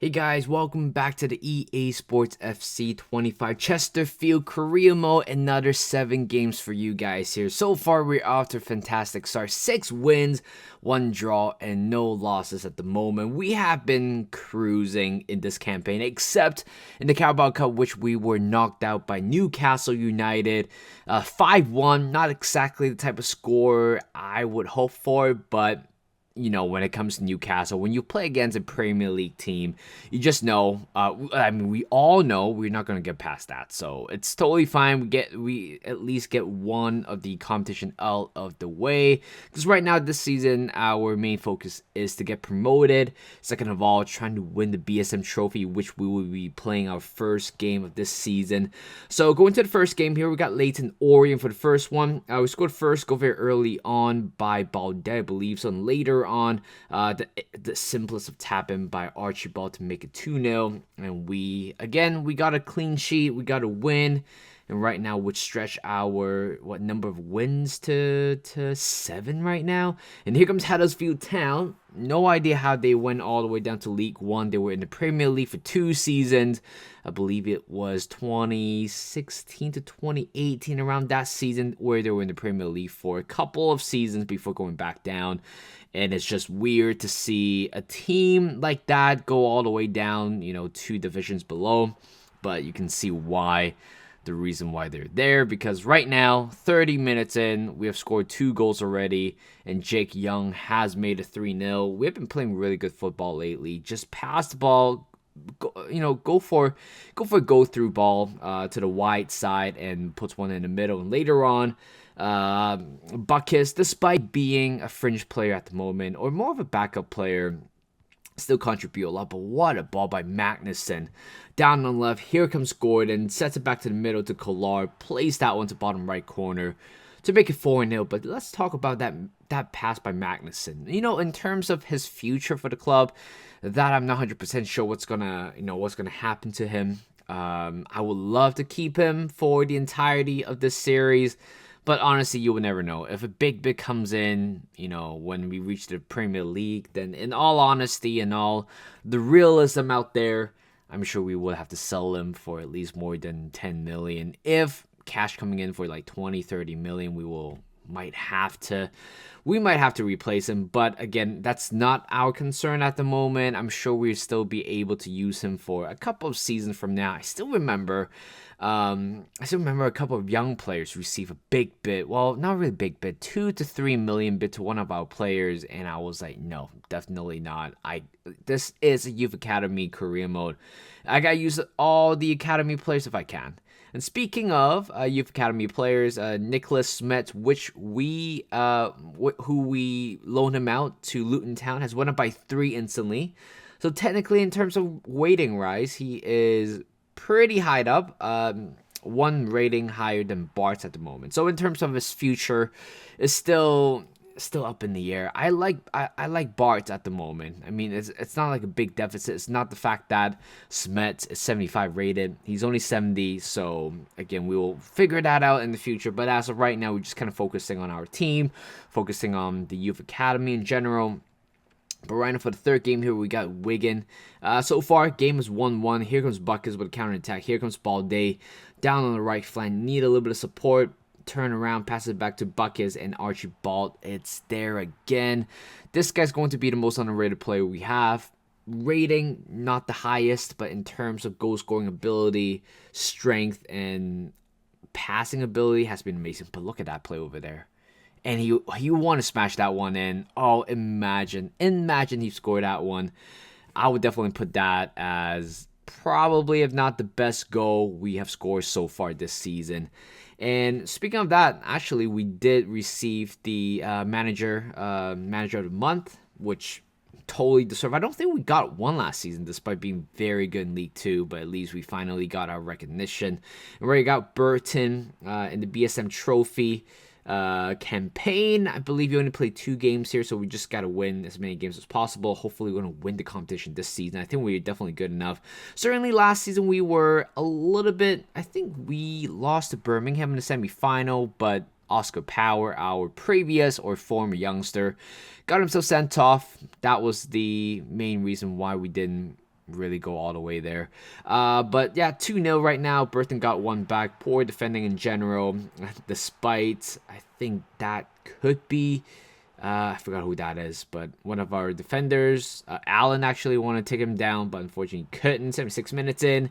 Hey guys, welcome back to the EA Sports FC 25 Chesterfield Career Mode. Another 7 games for you guys here. So far, we're off to a fantastic start. 6 wins, 1 draw, and no losses at the moment. We have been cruising in this campaign, except in the Carabao Cup, which we were knocked out by Newcastle United. 5-1, not exactly the type of score I would hope for, but when it comes to Newcastle, when you play against a Premier League team, you just know. We all know we're not going to get past that, so it's totally fine. We at least get one of the competition out of the way. Because right now, this season, our main focus is to get promoted. Second of all, trying to win the BSM Trophy, which we will be playing our first game of this season. So going to the first game here, we got Leighton Orient for the first one. We scored first goal very early on by Balde, I believe. So later on, the simplest of tap-in by Archibald to make it 2-0, and we got a clean sheet, we got a win, and right now would stretch our number of wins to 7 right now. And here comes Huddersfield Town. No idea how they went all the way down to League One. They were in the Premier League for 2 seasons. I believe it was 2016 to 2018, around that season, where they were in the Premier League for a couple of seasons before going back down. And it's just weird to see a team like that go all the way down, 2 divisions below. But you can see the reason why they're there, because right now, 30 minutes in, we have scored 2 goals already, and Jake Young has made it 3-0. We have been playing really good football lately. Just pass the ball, go for a go-through ball to the wide side and puts one in the middle. And later on, Buckus, despite being a fringe player at the moment, or more of a backup player, still contribute a lot. But what a ball by Magnuson. Down on the left, here comes Gordon, sets it back to the middle to Kolar, plays that one to bottom right corner to make it 4-0. But let's talk about that pass by Magnuson. In terms of his future for the club, that I'm not 100% sure what's gonna happen to him. I would love to keep him for the entirety of this series, but honestly, you will never know. If a big comes in, when we reach the Premier League, then in all honesty and all the realism out there, I'm sure we will have to sell him for at least more than 10 million. If cash coming in for like 20, 30 million, we might have to replace him. But again, that's not our concern at the moment. I'm sure we'll still be able to use him for a couple of seasons from now. I still remember a couple of young players receive a big bid. Well, not really big bid, 2 to 3 million bid to one of our players, and I was like, no, definitely not. This is a youth academy career mode. I gotta use all the academy players if I can. And speaking of youth academy players, Nicholas Smet, who we loaned him out to Luton Town, has went up by 3 instantly. So technically, in terms of weighting rise, he is pretty high up, 1 rating higher than Bart's at the moment. So in terms of his future, is still up in the air. I like Bart at the moment. I mean, it's not like a big deficit. It's not the fact that Smet is 75 rated. He's only 70, so again, we will figure that out in the future. But as of right now, we're just kind of focusing on our team, focusing on the youth academy in general. But right now for the third game here, we got Wigan. So far, game is 1-1. Here comes Buckus with a counterattack. Here comes Balde down on the right flank. Need a little bit of support. Turn around, pass it back to Buckus and Archibald. It's there again. This guy's going to be the most underrated player we have. Rating, not the highest, but in terms of goal scoring ability, strength, and passing ability has been amazing. But look at that play over there. And he want to smash that one in. Oh, imagine he scored that one. I would definitely put that as probably, if not the best goal we have scored so far this season. And speaking of that, actually, we did receive the manager of the month, which totally deserved. I don't think we got one last season, despite being very good in League 2, but at least we finally got our recognition. And we got Burton in the BSM Trophy campaign. I believe you only played 2 games here, so we just got to win as many games as possible. Hopefully, we're going to win the competition this season. I think we're definitely good enough. Certainly, last season we were a little bit, I think we lost to Birmingham in the semifinal, but Oscar Power, our previous or former youngster, got himself sent off. That was the main reason why we didn't really go all the way there. But yeah, 2-0 right now. Burton got one back. Poor defending in general, despite I think that could be. I forgot who that is, but one of our defenders, Allen, actually wanted to take him down, but unfortunately couldn't. 76 minutes in,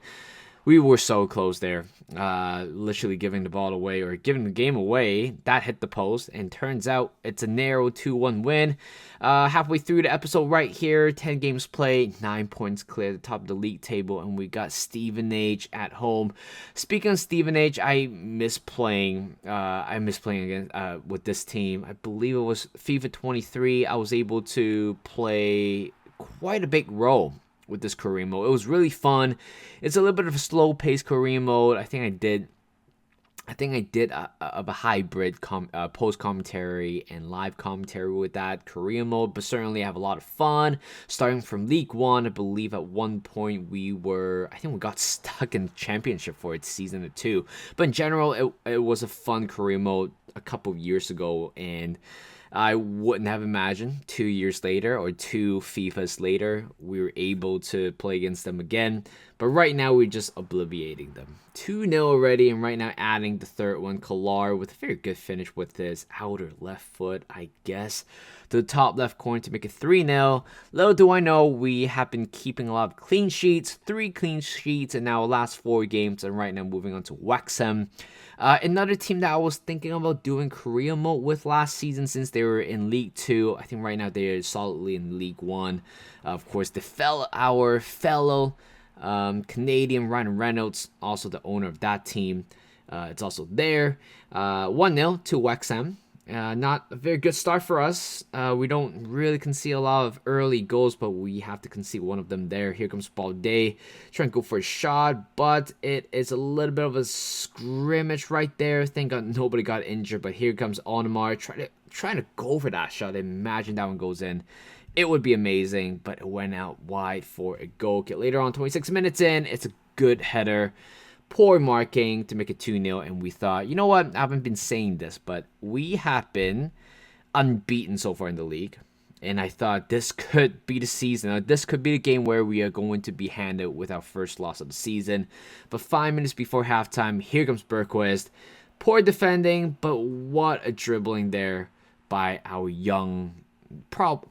we were so close there. Literally giving the ball away or giving the game away. That hit the post, and turns out it's a narrow 2-1 win. Halfway through the episode right here, 10 games played, 9 points clear at the top of the league table, and we got Stephen H at home. Speaking of Stephen H, I miss playing. Again with this team. I believe it was FIFA 23. I was able to play quite a big role with this career mode. It was really fun. It's a little bit of a slow-paced career mode. I think I did a hybrid post commentary and live commentary with that career mode, but certainly I have a lot of fun. Starting from League 1, I believe at one point we got stuck in the championship for its season 2. But in general, it was a fun career mode a couple of years ago, and I wouldn't have imagined 2 years later or 2 FIFAs later we were able to play against them again. But right now we're just obliviating them. 2-0 already, and right now adding the third one, Kalar with a very good finish with his outer left foot, I guess, to the top left corner to make it 3-0. Little do I know, we have been keeping a lot of clean sheets, 3 clean sheets in our last 4 games, and right now moving on to Wexham. Another team that I was thinking about doing career mode with last season, since they were in League 2. I think right now they are solidly in League 1. Of course, our fellow Canadian Ryan Reynolds, also the owner of that team. It's also there. 1-0 to Wexham. Not a very good start for us. We don't really concede a lot of early goals, but we have to concede one of them there. Here comes Balde, trying to go for a shot, but it is a little bit of a scrimmage right there. Thank God nobody got injured, but here comes Onamar trying to go for that shot. Imagine that one goes in. It would be amazing, but it went out wide for a goal kick. Later on, 26 minutes in, it's a good header. Poor marking to make it 2-0, and we thought, you know what, I haven't been saying this, but we have been unbeaten so far in the league, and I thought this could be the season. This could be the game where we are going to be handed with our first loss of the season. But 5 minutes before halftime, here comes Bergquist. Poor defending, but what a dribbling there by our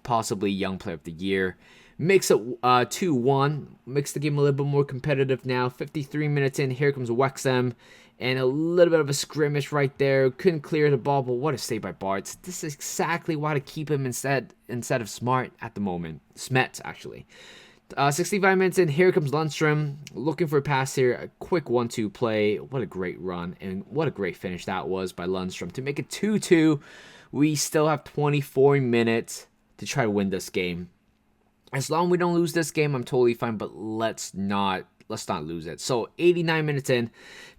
possibly young player of the year. Makes it 2-1. Makes the game a little bit more competitive now. 53 minutes in, here comes Wexham. And a little bit of a scrimmage right there. Couldn't clear the ball, but what a save by Bartz. This is exactly why to keep him instead of Smart at the moment. Smet, actually. 65 minutes in, here comes Lundstrom. Looking for a pass here. A quick 1-2 play. What a great run. And what a great finish that was by Lundstrom. To make it 2-2, we still have 24 minutes to try to win this game. As long as we don't lose this game, I'm totally fine, but let's not lose it. So 89 minutes in,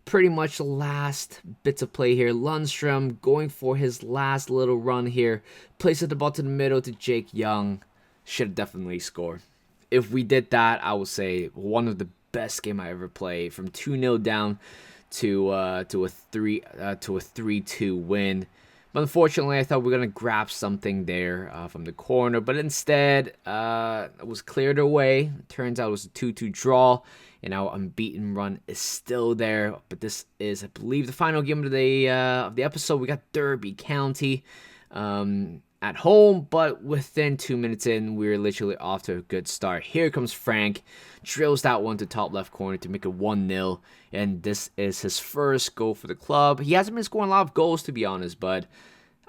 pretty much the last bits of play here. Lundstrom going for his last little run here. Places the ball to the middle to Jake Young. Should have definitely scored. If we did that, I would say one of the best game I ever played. From 2-0 down to a 3-2 win. But unfortunately, I thought we were going to grab something there from the corner. But instead, it was cleared away. Turns out it was a 2-2 draw. And our unbeaten run is still there. But this is, I believe, the final game of the episode. We got Derby County at home. But within 2 minutes in, we were literally off to a good start. Here comes Frank. Drills that one to top left corner to make it 1-0. And this is his first goal for the club. He hasn't been scoring a lot of goals, to be honest, but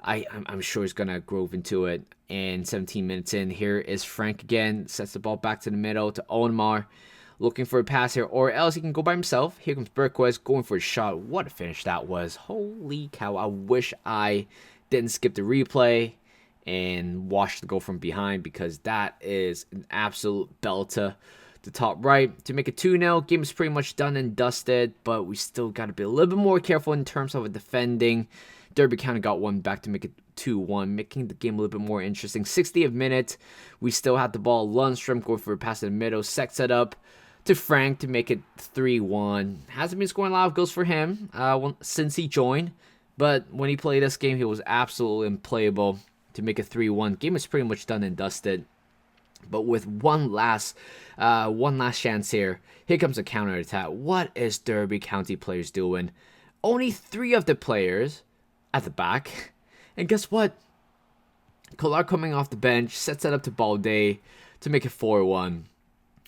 I'm sure he's going to grow into it. And 17 minutes in, here is Frank again. Sets the ball back to the middle to Onmar. Looking for a pass here, or else he can go by himself. Here comes Bergquist going for a shot. What a finish that was. Holy cow. I wish I didn't skip the replay and watch the goal from behind, because that is an absolute belter. The top right to make it 2-0. Game is pretty much done and dusted, but we still got to be a little bit more careful in terms of defending. Derby County got one back to make it 2-1, making the game a little bit more interesting. 60th minute, we still had the ball. Lundstrom going for a pass in the middle, sets it up to Frank to make it 3-1. Hasn't been scoring a lot of goals for him since he joined, but when he played this game, he was absolutely unplayable to make it 3-1. Game is pretty much done and dusted. But with one last chance here. Here comes a counter attack. What is Derby County players doing? Only 3 of the players at the back. And guess what? Kolar coming off the bench sets it up to Balde to make it 4-1.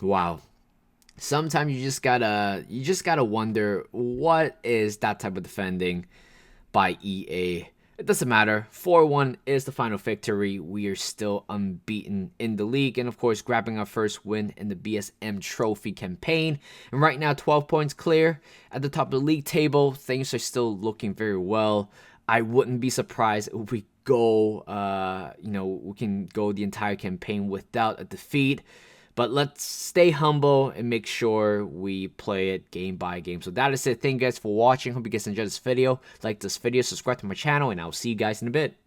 Wow. Sometimes you just gotta wonder, what is that type of defending by EA? It doesn't matter. 4-1 is the final victory. We are still unbeaten in the league, and of course grabbing our first win in the BSM Trophy campaign. And right now 12 points clear at the top of the league table. Things are still looking very well. I wouldn't be surprised if we go, we can go the entire campaign without a defeat. But let's stay humble and make sure we play it game by game. So that is it. Thank you guys for watching. Hope you guys enjoyed this video. Like this video, subscribe to my channel, and I'll see you guys in a bit.